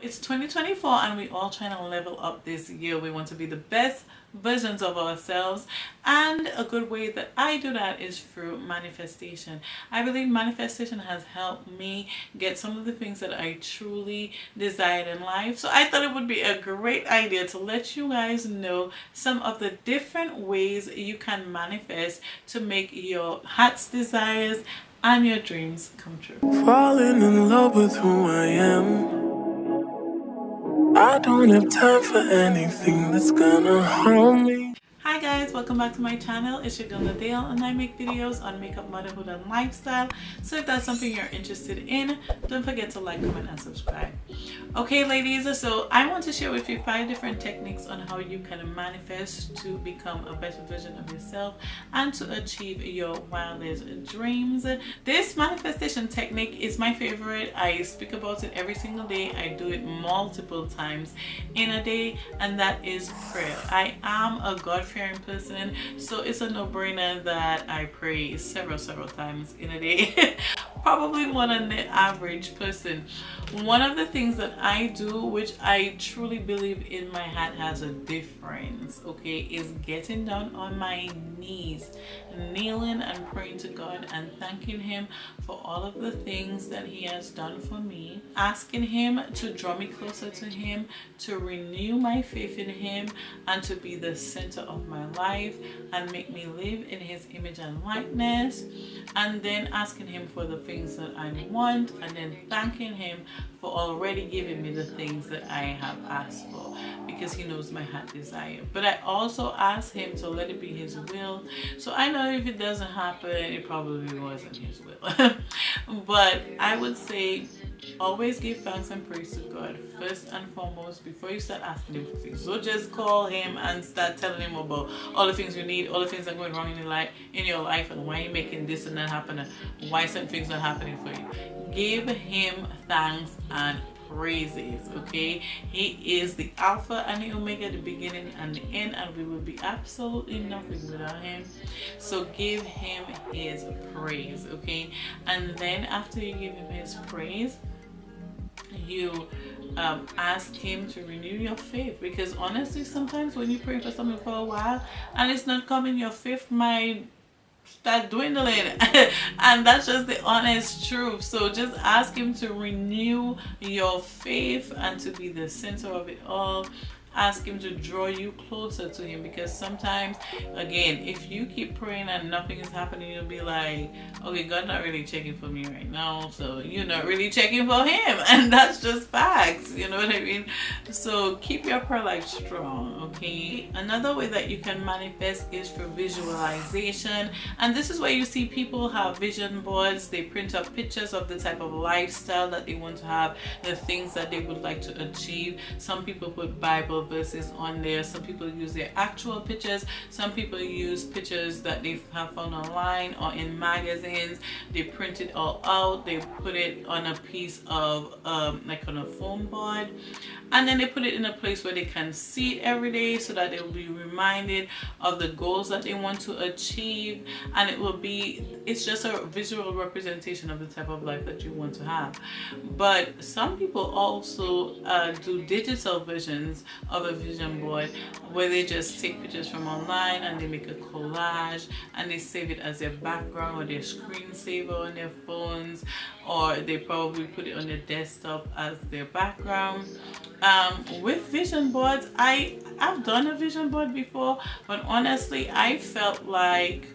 It's 2024 and we all trying to level up this year. We want to be the best versions of ourselves, and a good way that I do that is through manifestation. I believe manifestation has helped me get some of the things that I truly desired in life. So I thought it would be a great idea to let you guys know some of the different ways you can manifest to make your heart's desires and your dreams come true. Falling in love with who I am. I don't have time for anything that's gonna harm me. Hi guys, welcome back to my channel. It's your girl Nadale and I make videos on makeup, motherhood and lifestyle. So if that's something you're interested in, don't forget to like, comment and subscribe. Okay ladies, so I want to share with you 5 different techniques on how you can manifest to become a better version of yourself and to achieve your wildest dreams. This manifestation technique is my favorite. I speak about it every single day. I do it multiple times in a day, and that is prayer. I am a God-fearing person, so it's a no-brainer that I pray several times in a day. Probably more than the average person. One of the things that I do, which I truly believe in my heart has a difference, okay, is getting down on my knees, kneeling and praying to God and thanking Him for all of the things that He has done for me, asking Him to draw me closer to Him, to renew my faith in Him, and to be the center of my life and make me live in His image and likeness, and then asking Him for the things that I want, and then thanking Him for already giving me the things that I have asked for, because He knows my heart desire. But I also ask Him to let it be His will. So I know if it doesn't happen, it probably wasn't His will. But I would say always give thanks and praise to God first and foremost before you start asking Him for things. So just call Him and start telling Him about all the things you need, all the things that are going wrong in your life, and why you're making this and that happen, and why some things are happening for you. Give Him thanks and praises, okay? He is the Alpha and the Omega, the beginning and the end, and we will be absolutely nothing without Him. So give Him His praise, okay? And then after you give Him His praise, you ask Him to renew your faith, because honestly sometimes when you pray for something for a while and it's not coming, your faith might start dwindling. And that's just the honest truth. So just ask Him to renew your faith and to be the center of it all. Ask Him to draw you closer to Him, because sometimes, again, if you keep praying and nothing is happening, you'll be like, okay, God not really checking for me right now, so you're not really checking for Him. And that's just facts, you know what I mean? So keep your prayer life strong, okay? Another way that you can manifest is through visualization, and this is where you see people have vision boards. They print up pictures of the type of lifestyle that they want to have, the things that they would like to achieve. Some people put Bible verses on there. Some people use their actual pictures. Some people use pictures that they have found online or in magazines. They print it all out. They put it on a piece of like on a foam board, and then they put it in a place where they can see it every day, so that they will be reminded of the goals that they want to achieve. And it's just a visual representation of the type of life that you want to have. But some people also do digital versions of a vision board, where they just take pictures from online and they make a collage and they save it as their background or their screensaver on their phones, or they probably put it on their desktop as their background. With vision boards, I've done a vision board before, but honestly I felt like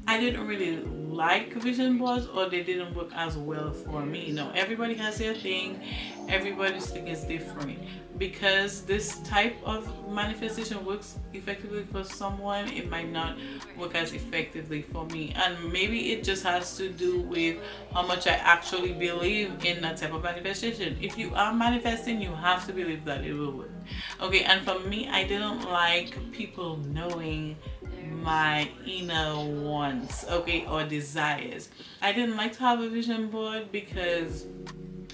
I didn't really like vision boards, or they didn't work as well for me. No, everybody has their thing. Everybody's thing is different. Because this type of manifestation works effectively for someone, it might not work as effectively for me. And maybe it just has to do with how much I actually believe in that type of manifestation. If you are manifesting, you have to believe that it will work. Okay, and for me, I didn't like people knowing my inner wants, okay, or desires. I didn't like to have a vision board because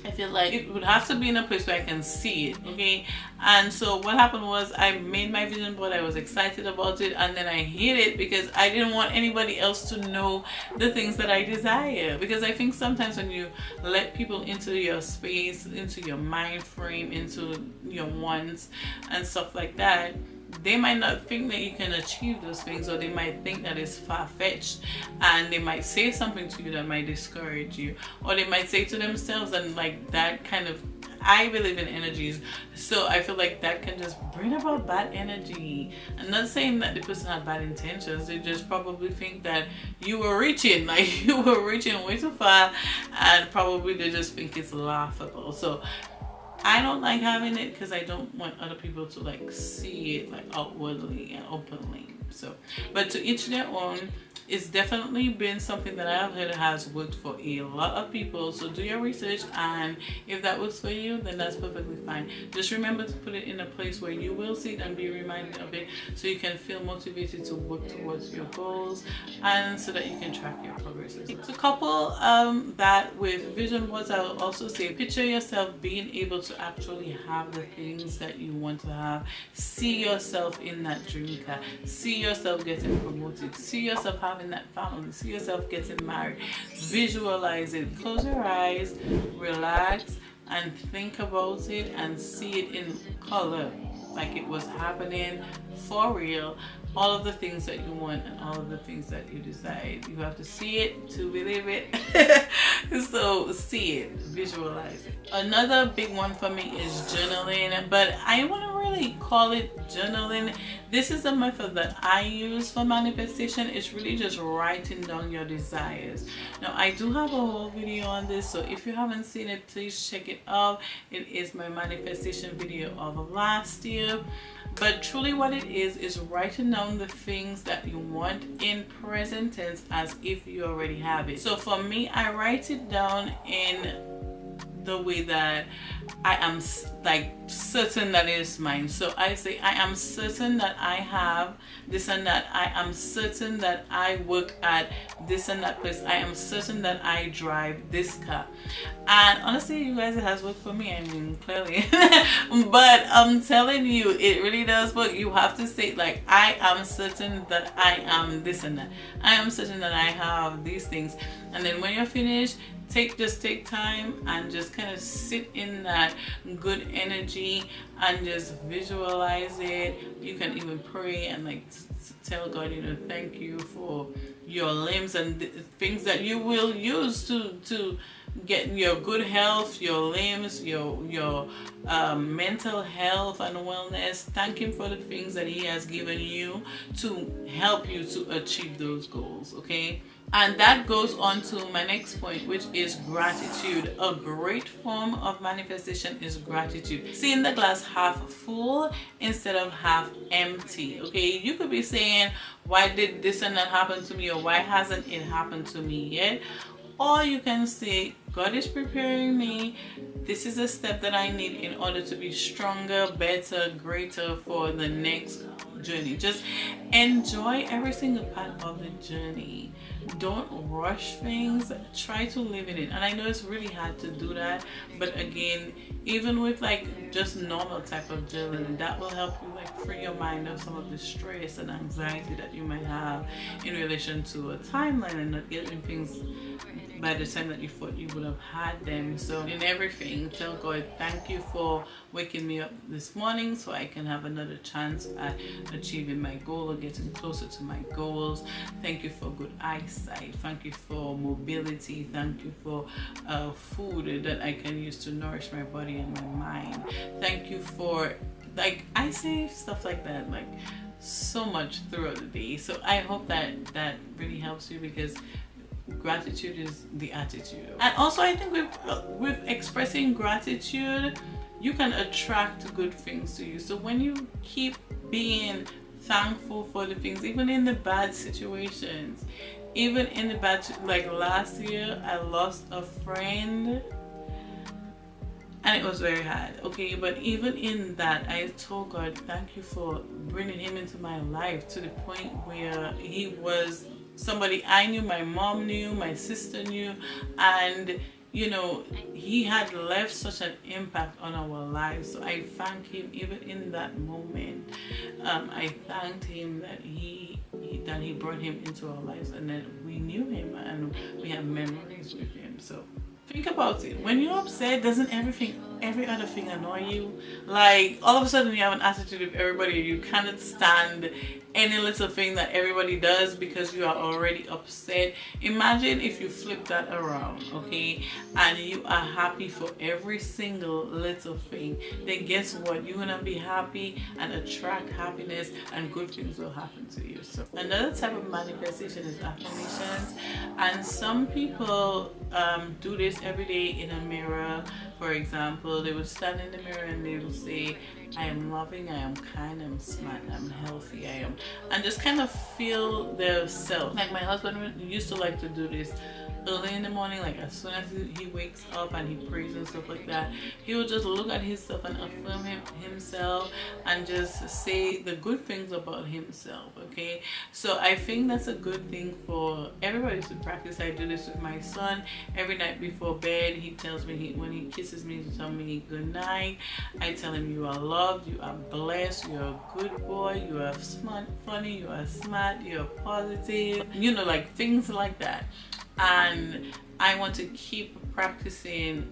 I feel like it would have to be in a place where I can see it, okay? And so what happened was I made my vision board, I was excited about it, and then I hid it because I didn't want anybody else to know the things that I desire. Because I think sometimes when you let people into your space, into your mind frame, into your wants and stuff like that, they might not think that you can achieve those things, or they might think that it's far-fetched, and they might say something to you that might discourage you, or they might say to themselves, and like that kind of, I believe in energies, so I feel like that can just bring about bad energy. I'm not saying that the person had bad intentions, they just probably think that you were reaching, like you were reaching way too far, and probably they just think it's laughable. So I don't like having it because I don't want other people to like see it like outwardly and openly. So, but to each their own. It's definitely been something that I've heard has worked for a lot of people. So do your research, and if that works for you, then that's perfectly fine. Just remember to put it in a place where you will see it and be reminded of it, so you can feel motivated to work towards your goals, and so that you can track your progress. To couple that with vision boards, I will also say picture yourself being able to actually have the things that you want to have. See yourself in that dream car. See yourself getting promoted. See yourself having that family. See yourself getting married. Visualize it. Close your eyes, relax, and think about it and see it in color, like it was happening for real. All of the things that you want and all of the things that you desire. You have to see it to believe it. So see it, visualize it. Another big one for me is journaling, but I want to really call it journaling. This is a method that I use for manifestation. It's really just writing down your desires. Now I do have a whole video on this, so if you haven't seen it, please check it out. It is my manifestation video of last year. But truly what it is writing down the things that you want in present tense as if you already have it. So for me, I write it down in the way that I am like certain that it is mine. So I say I am certain that I have this and that. I am certain that I work at this and that place. I am certain that I drive this car. And honestly, you guys, it has worked for me. I mean, clearly. But I'm telling you, it really does work. You have to say like, I am certain that I am this and that. I am certain that I have these things. And then when you're finished, just take time and just kind of sit in that good energy and just visualize it. You can even pray and like tell God, you know, thank you for your limbs and things that you will use to get your good health, your limbs, your mental health and wellness. Thank him for the things that he has given you to help you to achieve those goals, okay? And that goes on to my next point, which is gratitude. A great form of manifestation is gratitude. Seeing the glass half full instead of half empty. Okay, you could be saying, why did this and that happen to me, or why hasn't it happened to me yet? Or you can say, God is preparing me. This is a step that I need in order to be stronger, better, greater for the next journey. Just enjoy every single part of the journey. Don't rush things. Try to live in it. And I know it's really hard to do that, but again, even with like just normal type of journaling, that will help you like free your mind of some of the stress and anxiety that you might have in relation to a timeline and not getting things by the time that you thought you would have had them. So in everything, tell God, thank you for waking me up this morning so I can have another chance at achieving my goal or getting closer to my goals. Thank you for good eyesight. Thank you for mobility. Thank you for food that I can use to nourish my body and my mind. Thank you for, like, I say stuff like that like so much throughout the day. So I hope that that really helps you, because gratitude is the attitude. And also I think with expressing gratitude, you can attract good things to you. So when you keep being thankful for the things, even in the bad situations, even in the bad, like last year I lost a friend and it was very hard, okay? But even in that, I told God, thank you for bringing him into my life to the point where he was somebody I knew, my mom knew, my sister knew, and you know, he had left such an impact on our lives. So I thank him even in that moment. I thanked him that he brought him into our lives, and that we knew him and we have memories with him. So think about it. When you're upset, doesn't every other thing annoy you? Like all of a sudden you have an attitude with everybody. You cannot stand any little thing that everybody does because you are already upset. Imagine if you flip that around, okay, and you are happy for every single little thing. Then guess what? You're gonna be happy and attract happiness, and good things will happen to you. So another type of manifestation is affirmations, and some people do this every day in a mirror. For example, they would stand in the mirror and they would say, I am loving, I am kind, I'm smart, I'm healthy, I am, and just kind of feel their self. Like my husband used to like to do this early in the morning, like as soon as he wakes up and he prays and stuff like that, he will just look at himself and affirm himself and just say the good things about himself. Okay, so I think that's a good thing for everybody to practice. I do this with my son every night before bed. He tells me, when he kisses me, to tell me good night. I tell him, you are loved, you are blessed, you're a good boy, you are smart, funny, you are smart, you're positive, you know, like things like that. And I want to keep practicing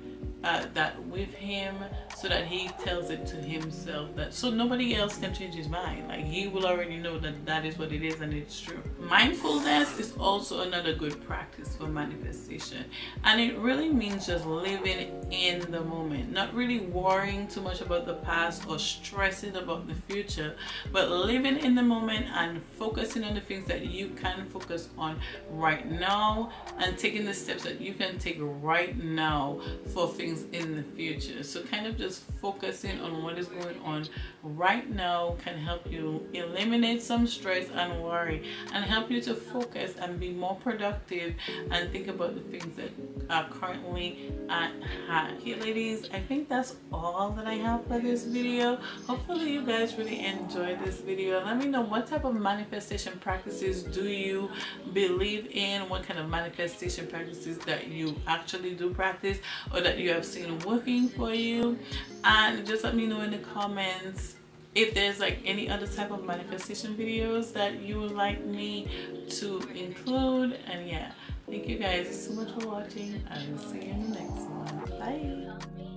that with him, so that he tells it to himself, that so nobody else can change his mind. Like he will already know that that is what it is and it's true. Mindfulness is also another good practice for manifestation, and it really means just living in the moment, not really worrying too much about the past or stressing about the future, but living in the moment and focusing on the things that you can focus on right now, and taking the steps that you can take right now for things in the future. So kind of just focusing on what is going on right now can help you eliminate some stress and worry, and help you to focus and be more productive and think about the things that are currently at hand. Okay ladies, I think that's all that I have for this video. Hopefully you guys really enjoyed this video. Let me know, what type of manifestation practices do you believe in? What kind of manifestation practices that you actually do practice, or that you have seen working for you? And just let me know in the comments if there's like any other type of manifestation videos that you would like me to include. And yeah, thank you guys so much for watching. I will see you in the next one. Bye.